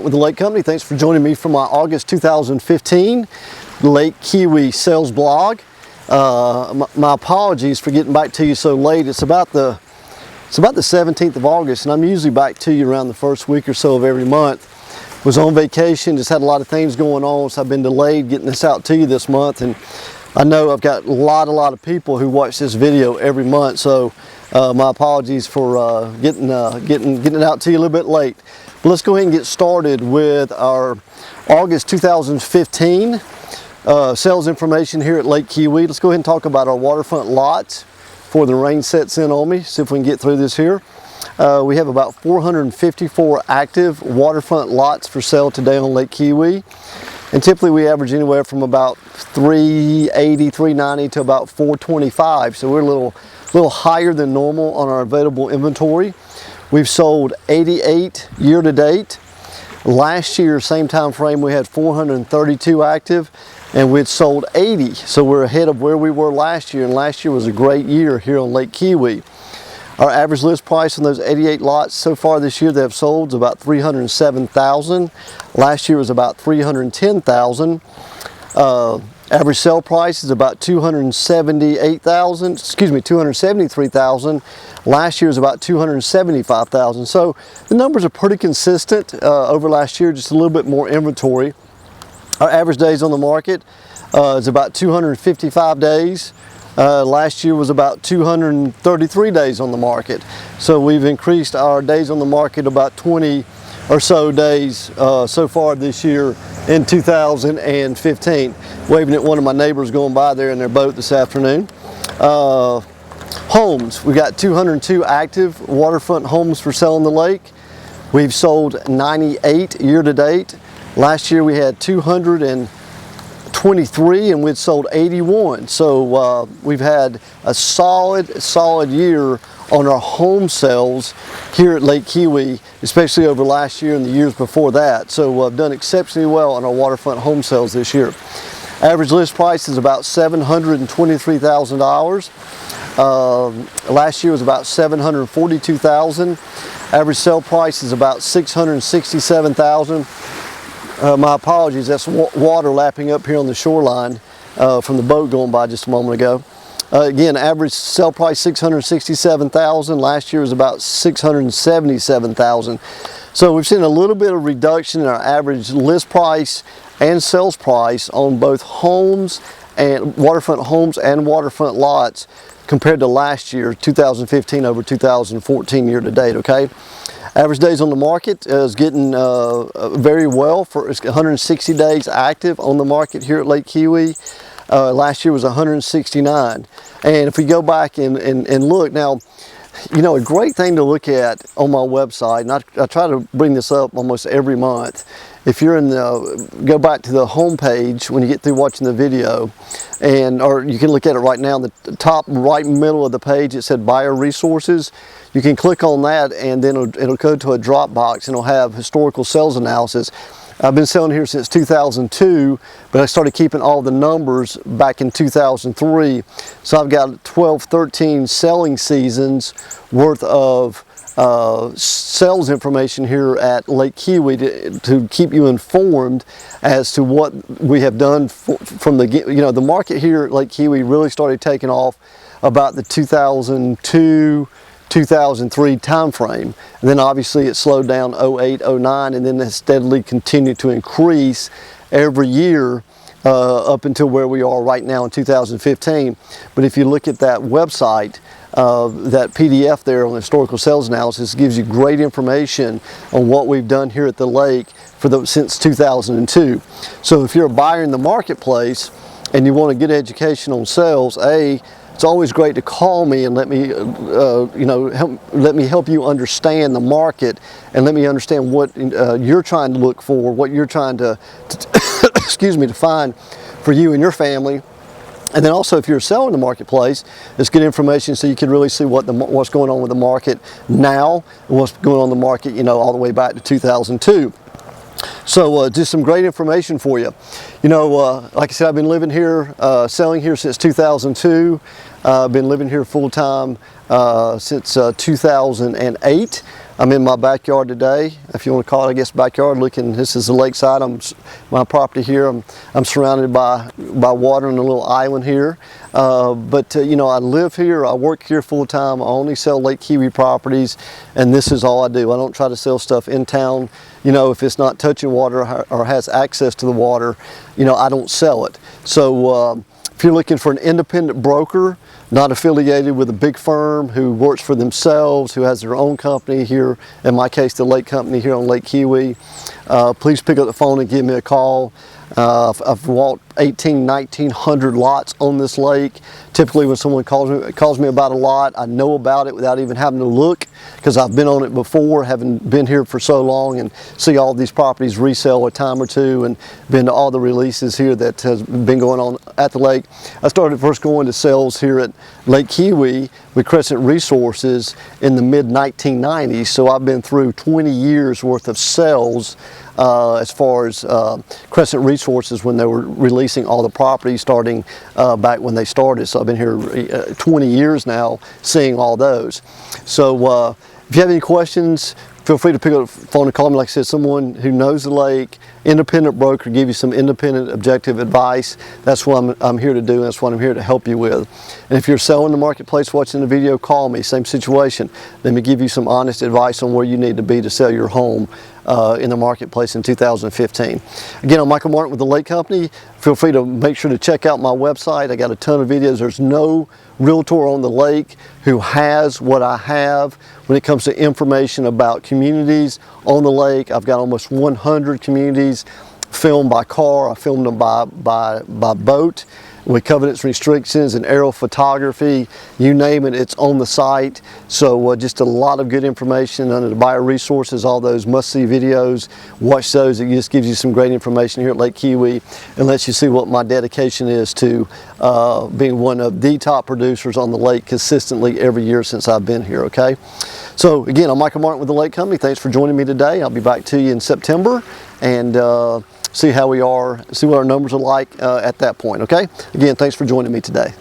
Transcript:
With the Lake Company. Thanks for joining me for my August 2015 Lake Keowee sales blog. My apologies for getting back to you so late. It's about the 17th of August, and I'm usually back to you around the first week or so of every month. Was on vacation, just had a lot of things going on, so I've been delayed getting this out to you this month. And I know I've got a lot of people who watch this video every month, so my apologies for getting it out to you a little bit late. But let's go ahead and get started with our August 2015 sales information here at Lake Keowee. Let's go ahead and talk about our waterfront lots before the rain sets in on me. See if we can get through this here. We have about 454 active waterfront lots for sale today on Lake Keowee. And typically we average anywhere from about 380, 390 to about 425. So we're a little higher than normal on our available inventory. We've sold 88 year to date. Last year, same time frame, we had 432 active and we'd sold 80. So we're ahead of where we were last year, and last year was a great year here on Lake Keowee. Our average list price on those 88 lots so far this year that have sold is about $307,000. Last year was about $310,000. Average sale price is about $273,000. Last year was about $275,000. So the numbers are pretty consistent over last year, just a little bit more inventory. Our average days on the market is about 255 days. Last year was about 233 days on the market. So we've increased our days on the market about 20 or so days so far this year in 2015. Waving at one of my neighbors going by there in their boat this afternoon. Homes, we got 202 active waterfront homes for sale on the lake. We've sold 98 year to date. Last year we had 223 and we'd sold 81. So we've had a solid year on our home sales here at Lake Keowee, especially over last year and the years before that. So I've done exceptionally well on our waterfront home sales this year. Average list price is about $723,000. Last year was about $742,000. Average sale price is about $667,000. My apologies, that's water lapping up here on the shoreline from the boat going by just a moment ago. Again, average sale price $667,000. Last year was about $677,000. So we've seen a little bit of reduction in our average list price and sales price on both homes and waterfront homes and waterfront lots compared to last year, 2015 over 2014 year to date, okay? Average days on the market is getting very well. It's 160 days active on the market here at Lake Keowee. Last year was 169. And if we go back and look now, you know, a great thing to look at on my website, and I try to bring this up almost every month. If you're go back to the home page when you get through watching the video, or you can look at it right now, in the top right middle of the page, it said buyer resources. You can click on that and then it'll go to a drop box and it'll have historical sales analysis. I've been selling here since 2002, but I started keeping all the numbers back in 2003. So I've got 12, 13 selling seasons worth of sales information here at Lake Keowee to keep you informed as to what we have done from the market here at Lake Keowee really started taking off about the 2002 2003 time frame, and then obviously it slowed down 08, 09, and then it steadily continued to increase every year up until where we are right now in 2015. But if you look at that website, that PDF there on the historical sales analysis gives you great information on what we've done here at the lake since 2002. So if you're a buyer in the marketplace and you want a good education on sales, it's always great to call me and let me help you understand the market and let me understand what you're trying to look for, what you're trying to to find for you and your family. And then also, if you're selling in the marketplace, it's good information so you can really see what's going on with the market now and what's going on in the market, all the way back to 2002. So just some great information for you. Like I said, I've been living here, selling here since 2002. I've been living here full time since 2008. I'm in my backyard today, if you want to call it, I guess, backyard. Looking, this is the lakeside. My property here. I'm surrounded by water on a little island here. You know, I live here. I work here full time. I only sell Lake Keowee properties, and this is all I do. I don't try to sell stuff in town. You know, if it's not touching water or has access to the water, you know, I don't sell it. So if you're looking for an independent broker, not affiliated with a big firm, who works for themselves, who has their own company here, in my case the lake company here on Lake Keowee, please pick up the phone and give me a call. I've walked 1,900 lots on this lake. Typically when someone calls me about a lot, I know about it without even having to look, because I've been on it before, having been here for so long, and see all these properties resell a time or two, and been to all the releases here that has been going on at the lake. I started first going to sales here at Lake Keowee with Crescent Resources in the mid-1990s, so I've been through 20 years worth of sales as far as Crescent Resources, when they were releasing all the properties starting back when they started. So I've been here 20 years now seeing all those. So if you have any questions, feel free to pick up the phone and call me. Like I said, someone who knows the lake, independent broker, give you some independent, objective advice. That's what I'm here to do, and that's what I'm here to help you with. And if you're selling the marketplace, watching the video, call me. Same situation. Let me give you some honest advice on where you need to be to sell your home in the marketplace in 2015. Again, I'm Michael Martin with the Lake Company. Feel free to make sure to check out my website. I got a ton of videos. There's no realtor on the lake who has what I have when it comes to information about communities on the lake. I've got almost 100 communities filmed by car. I filmed them by boat with covenants, restrictions, and aerial photography. You name it, it's on the site. So just a lot of good information under the buyer resources, all those must-see videos. Watch those. It just gives you some great information here at Lake Keowee and lets you see what my dedication is to being one of the top producers on the lake consistently every year since I've been here, okay? So again, I'm Michael Martin with the Lake Company. Thanks for joining me today. I'll be back to you in September, and see how we are, see what our numbers are like at that point, okay? Again, thanks for joining me today.